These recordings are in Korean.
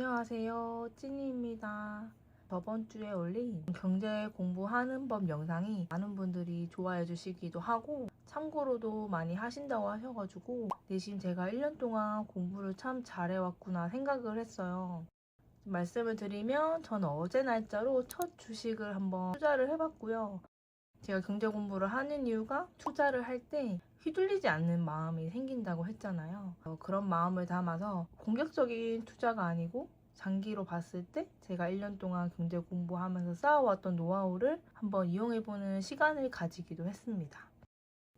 안녕하세요, 찐이입니다. 저번 주에 올린 경제 공부하는 법 영상이 많은 분들이 좋아해 주시기도 하고 참고로도 많이 하신다고 하셔가지고 내심 제가 1년 동안 공부를 참 잘해왔구나 생각을 했어요. 말씀을 드리면 저는 어제 날짜로 첫 주식을 한번 투자를 해봤고요. 제가 경제 공부를 하는 이유가 투자를 할 때 휘둘리지 않는 마음이 생긴다고 했잖아요. 그런 마음을 담아서 공격적인 투자가 아니고 장기로 봤을 때 제가 1년 동안 경제 공부하면서 쌓아왔던 노하우를 한번 이용해보는 시간을 가지기도 했습니다.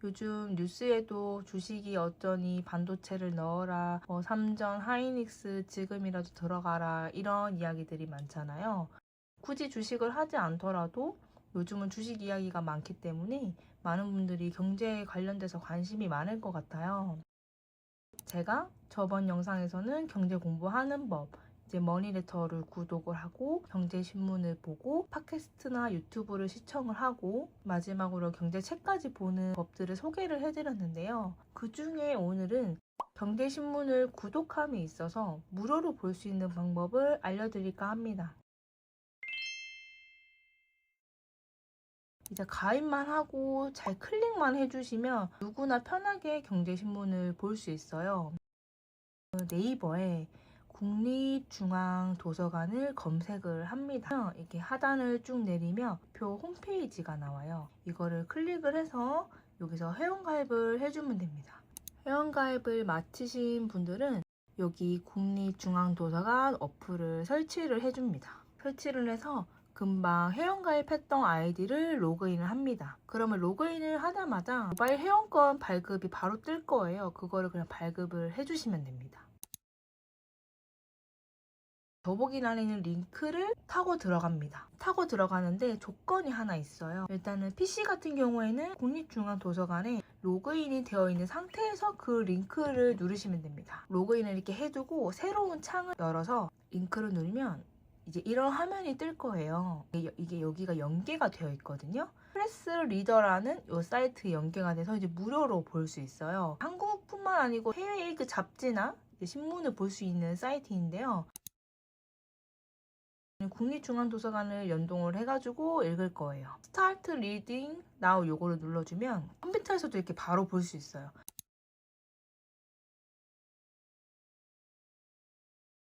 요즘 뉴스에도 주식이 어쩌니 반도체를 넣어라, 삼전 하이닉스 지금이라도 들어가라 이런 이야기들이 많잖아요. 굳이 주식을 하지 않더라도 요즘은 주식 이야기가 많기 때문에 많은 분들이 경제에 관련돼서 관심이 많을 것 같아요. 제가 저번 영상에서는 경제 공부하는 법, 이제 머니레터를 구독을 하고 경제신문을 보고 팟캐스트나 유튜브를 시청을 하고 마지막으로 경제책까지 보는 법들을 소개를 해드렸는데요. 그 중에 오늘은 경제신문을 구독함에 있어서 무료로 볼 수 있는 방법을 알려드릴까 합니다. 이제 가입만 하고 잘 클릭만 해주시면 누구나 편하게 경제신문을 볼 수 있어요. 네이버에 국립중앙도서관을 검색을 합니다. 이렇게 하단을 쭉 내리면 표 홈페이지가 나와요. 이거를 클릭을 해서 여기서 회원가입을 해주면 됩니다. 회원가입을 마치신 분들은 여기 국립중앙도서관 어플을 설치를 해줍니다. 설치를 해서 금방 회원가입했던 아이디를 로그인을 합니다. 그러면 로그인을 하자마자 모바일 회원권 발급이 바로 뜰 거예요. 그거를 그냥 발급을 해주시면 됩니다. 더보기란에 있는 링크를 타고 들어갑니다. 타고 들어가는데 조건이 하나 있어요. 일단은 PC 같은 경우에는 국립중앙도서관에 로그인이 되어 있는 상태에서 그 링크를 누르시면 됩니다. 로그인을 이렇게 해두고 새로운 창을 열어서 링크를 누르면 이제 이런 화면이 뜰 거예요. 이게 여기가 연계가 되어 있거든요. 프레스 리더라는 이 사이트에 연계가 돼서 이제 무료로 볼 수 있어요. 한국뿐만 아니고 해외의 그 잡지나 신문을 볼 수 있는 사이트인데요. 국립중앙도서관을 연동을 해가지고 읽을 거예요. 스타트 리딩 나우 요거를 눌러주면 컴퓨터에서도 이렇게 바로 볼 수 있어요.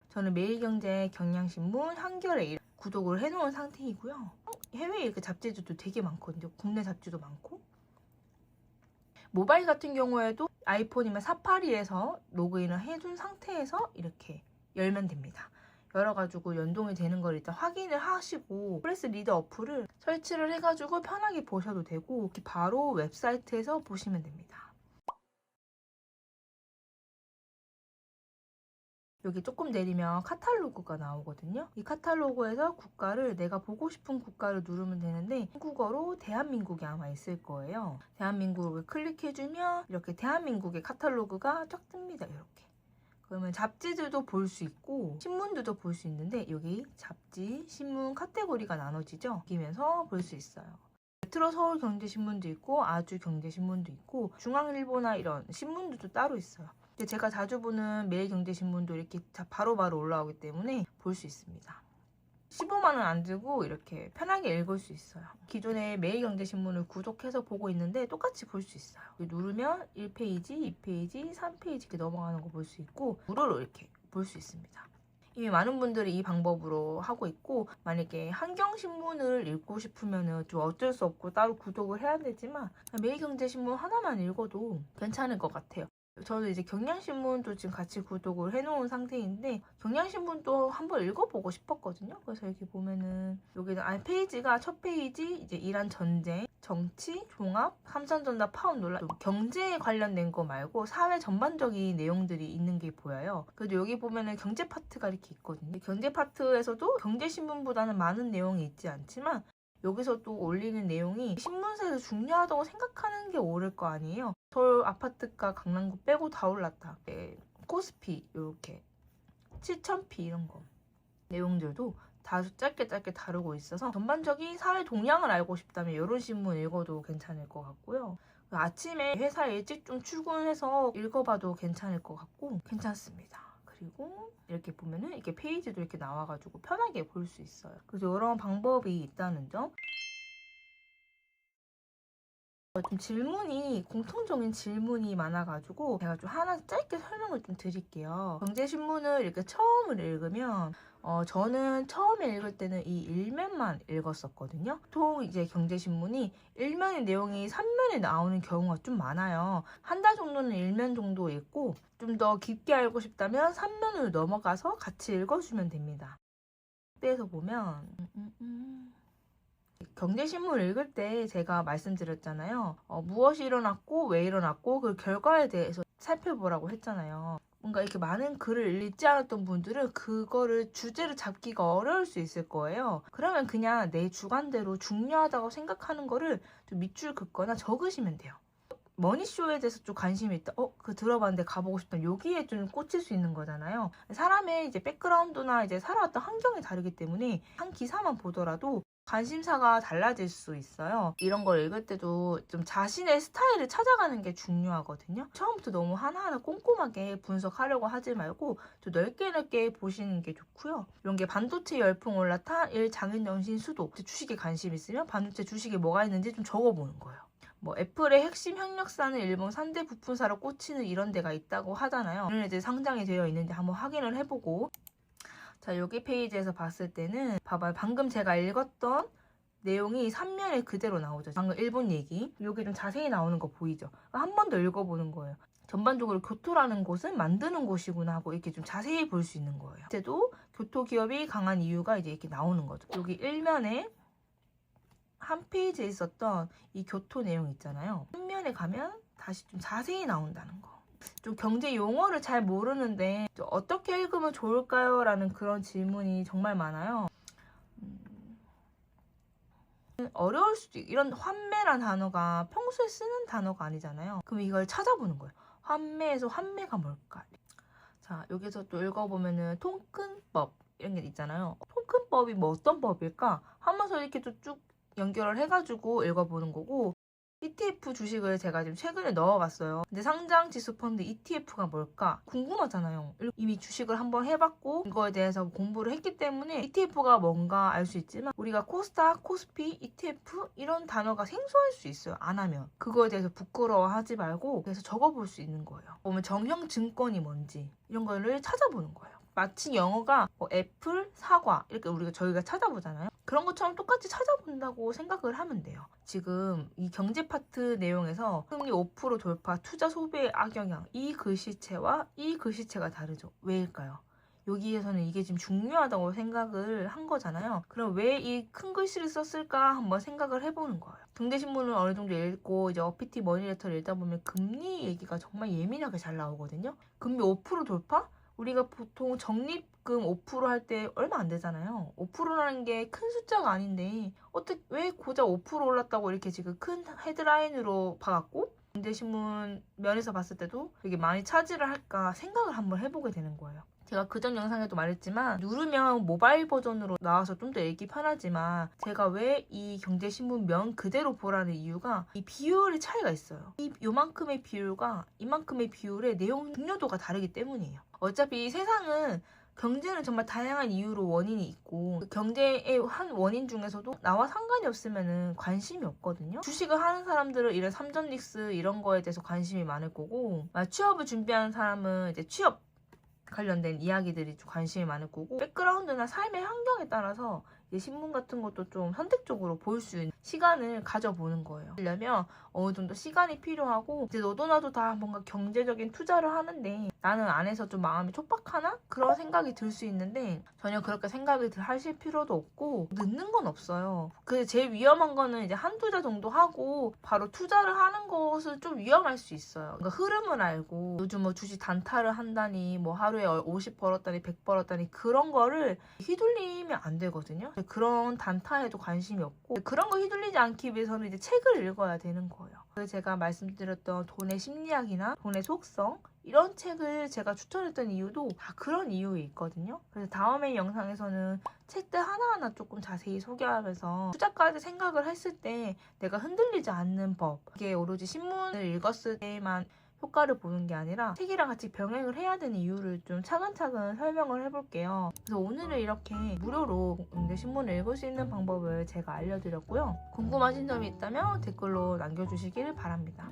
저는 매일경제, 경향신문, 한겨레 구독을 해놓은 상태이고요. 해외에 이렇게 잡지들도 되게 많거든요. 국내 잡지도 많고. 모바일 같은 경우에도 아이폰이면 사파리에서 로그인을 해둔 상태에서 이렇게 열면 됩니다. 열어가지고 연동이 되는 걸 일단 확인을 하시고 프레스 리더 어플을 설치를 해가지고 편하게 보셔도 되고 이렇게 바로 웹사이트에서 보시면 됩니다. 여기 조금 내리면 카탈로그가 나오거든요. 이 카탈로그에서 국가를 내가 보고 싶은 국가를 누르면 되는데 한국어로 대한민국이 아마 있을 거예요. 대한민국을 클릭해주면 이렇게 대한민국의 카탈로그가 쫙 뜹니다. 이렇게. 그러면 잡지들도 볼 수 있고 신문들도 볼 수 있는데 여기 잡지, 신문 카테고리가 나눠지죠. 바뀌면서 볼 수 있어요. 메트로 서울 경제신문도 있고 아주 경제신문도 있고 중앙일보나 이런 신문들도 따로 있어요. 제가 자주 보는 매일경제신문도 이렇게 바로바로 올라오기 때문에 볼 수 있습니다. 15만 원 안 들고 이렇게 편하게 읽을 수 있어요. 기존에 매일경제신문을 구독해서 보고 있는데 똑같이 볼 수 있어요. 누르면 1페이지, 2페이지, 3페이지 이렇게 넘어가는 거 볼 수 있고 무료로 이렇게 볼 수 있습니다. 이미 많은 분들이 이 방법으로 하고 있고 만약에 한경신문을 읽고 싶으면 좀 어쩔 수 없고 따로 구독을 해야 되지만 매일경제신문 하나만 읽어도 괜찮을 것 같아요. 저는 이제 경향신문도 지금 같이 구독을 해놓은 상태인데 경향신문도 한번 읽어보고 싶었거든요. 그래서 여기 보면은 여기는 페이지가 첫 페이지 이제 이란 전쟁, 정치, 종합, 삼성전자 파운 논란, 경제에 관련된 거 말고 사회 전반적인 내용들이 있는 게 보여요. 그래도 여기 보면은 경제 파트가 이렇게 있거든요. 경제 파트에서도 경제신문보다는 많은 내용이 있지 않지만 여기서 또 올리는 내용이 신문사에서 중요하다고 생각하는 게 옳을 거 아니에요. 서울 아파트가 강남구 빼고 다 올랐다. 코스피 이렇게 7,000피 이런 거 내용들도 다 짧게 다루고 있어서 전반적인 사회 동향을 알고 싶다면 이런 신문 읽어도 괜찮을 것 같고요. 아침에 회사 일찍 좀 출근해서 읽어봐도 괜찮을 것 같고 괜찮습니다. 그리고 이렇게 보면은 이렇게 페이지도 이렇게 나와가지고 편하게 볼 수 있어요. 그래서 이런 방법이 있다는 점. 좀 공통적인 질문이 많아가지고 제가 좀 하나 짧게 설명을 좀 드릴게요. 경제신문을 이렇게 처음을 읽으면 저는 처음에 읽을 때는 이 일면만 읽었었거든요. 보통 이제 경제신문이 일면의 내용이 3면에 나오는 경우가 좀 많아요. 한 달 정도는 일면 정도 읽고 좀 더 깊게 알고 싶다면 3면으로 넘어가서 같이 읽어주면 됩니다. 그때에서 보면 경제신문 읽을 때 제가 말씀드렸잖아요. 무엇이 일어났고 왜 일어났고 그 결과에 대해서 살펴보라고 했잖아요. 뭔가 이렇게 많은 글을 읽지 않았던 분들은 그거를 주제를 잡기가 어려울 수 있을 거예요. 그러면 그냥 내 주관대로 중요하다고 생각하는 거를 좀 밑줄 긋거나 적으시면 돼요. 머니쇼에 대해서 좀 관심이 있다. 그거 들어봤는데 가보고 싶다. 여기에 좀 꽂힐 수 있는 거잖아요. 사람의 이제 백그라운드나 이제 살아왔던 환경이 다르기 때문에 한 기사만 보더라도 관심사가 달라질 수 있어요. 이런 걸 읽을 때도 좀 자신의 스타일을 찾아가는 게 중요하거든요. 처음부터 너무 하나하나 꼼꼼하게 분석하려고 하지 말고 좀 넓게 보시는 게 좋고요. 이런 게 반도체 열풍 올라타 1장인정신 수도. 주식에 관심 있으면 반도체 주식에 뭐가 있는지 좀 적어보는 거예요. 애플의 핵심 협력사는 일본 3대 부품사로 꽂히는 이런 데가 있다고 하잖아요. 이런 애들 상장이 되어 있는지 한번 확인을 해보고, 자, 여기 페이지에서 봤을 때는 봐봐요. 방금 제가 읽었던 내용이 3면에 그대로 나오죠. 방금 일본 얘기. 여기 좀 자세히 나오는 거 보이죠? 한 번 더 읽어보는 거예요. 전반적으로 교토라는 곳은 만드는 곳이구나 하고 이렇게 좀 자세히 볼 수 있는 거예요. 이제도 교토 기업이 강한 이유가 이제 이렇게 나오는 거죠. 여기 1면에 한 페이지에 있었던 이 교토 내용 있잖아요. 한 면에 가면 다시 좀 자세히 나온다는 거. 좀 경제 용어를 잘 모르는데 어떻게 읽으면 좋을까요? 라는 그런 질문이 정말 많아요. 어려울 수도 있고, 이런 환매란 단어가 평소에 쓰는 단어가 아니잖아요. 그럼 이걸 찾아보는 거예요. 환매에서 환매가 뭘까? 자, 여기서 또 읽어보면은 통큰법 이런 게 있잖아요. 통큰법이 뭐 어떤 법일까? 하면서 이렇게 또 쭉 연결을 해가지고 읽어보는 거고, ETF 주식을 제가 지금 최근에 넣어봤어요. 근데 상장 지수 펀드 ETF가 뭘까? 궁금하잖아요. 이미 주식을 한번 해봤고 이거에 대해서 공부를 했기 때문에 ETF가 뭔가 알 수 있지만 우리가 코스닥, 코스피, ETF 이런 단어가 생소할 수 있어요. 안 하면. 그거에 대해서 부끄러워하지 말고 그래서 적어볼 수 있는 거예요. 보면 정형증권이 뭔지 이런 거를 찾아보는 거예요. 마치 영어가 애플, 사과 이렇게 저희가 찾아보잖아요. 그런 것처럼 똑같이 찾아본다고 생각을 하면 돼요. 지금 이 경제 파트 내용에서 금리 5% 돌파, 투자 소비의 악영향 이 글씨체와 이 글씨체가 다르죠. 왜일까요? 여기에서는 이게 지금 중요하다고 생각을 한 거잖아요. 그럼 왜 이 큰 글씨를 썼을까 한번 생각을 해보는 거예요. 경제신문을 어느 정도 읽고 이제 어피티 머니레터를 읽다 보면 금리 얘기가 정말 예민하게 잘 나오거든요. 금리 5% 돌파? 우리가 보통 적립금 5% 할 때 얼마 안 되잖아요. 5%라는 게 큰 숫자가 아닌데 왜 고작 5% 올랐다고 이렇게 지금 큰 헤드라인으로 봐갖고 경제신문 면에서 봤을 때도 되게 많이 차지를 할까 생각을 한번 해보게 되는 거예요. 제가 그전 영상에도 말했지만 누르면 모바일 버전으로 나와서 좀 더 읽기 편하지만 제가 왜 이 경제신문 면 그대로 보라는 이유가 이 비율의 차이가 있어요. 요만큼의 비율과 이만큼의 비율의 내용 중요도가 다르기 때문이에요. 어차피 세상은 경제는 정말 다양한 이유로 원인이 있고 경제의 한 원인 중에서도 나와 상관이 없으면 관심이 없거든요. 주식을 하는 사람들은 이런 삼전릭스 이런 거에 대해서 관심이 많을 거고 취업을 준비하는 사람은 이제 취업 관련된 이야기들이 좀 관심이 많을 거고 백그라운드나 삶의 환경에 따라서 신문 같은 것도 좀 선택적으로 볼 수 있는 시간을 가져보는 거예요. 그러려면 어느 정도 시간이 필요하고 이제 너도 나도 다 뭔가 경제적인 투자를 하는데 나는 안에서 좀 마음이 촉박하나? 그런 생각이 들 수 있는데 전혀 그렇게 생각을 하실 필요도 없고 늦는 건 없어요. 제일 위험한 거는 이제 한 투자 정도 하고 바로 투자를 하는 것은 좀 위험할 수 있어요. 그러니까 흐름을 알고 요즘 주식 단타를 한다니 하루에 50 벌었다니 100 벌었다니 그런 거를 휘둘리면 안 되거든요. 그런 단타에도 관심이 없고 그런 거 휘둘리지 않기 위해서는 이제 책을 읽어야 되는 거예요. 그래서 제가 말씀드렸던 돈의 심리학이나 돈의 속성 이런 책을 제가 추천했던 이유도 다 그런 이유에 있거든요. 그래서 다음에 영상에서는 책들 하나하나 조금 자세히 소개하면서 투자까지 생각을 했을 때 내가 흔들리지 않는 법 이게 오로지 신문을 읽었을 때만 효과를 보는 게 아니라 책이랑 같이 병행을 해야 되는 이유를 좀 차근차근 설명을 해볼게요. 그래서 오늘은 이렇게 무료로 신문을 읽을 수 있는 방법을 제가 알려드렸고요. 궁금하신 점이 있다면 댓글로 남겨주시길 바랍니다.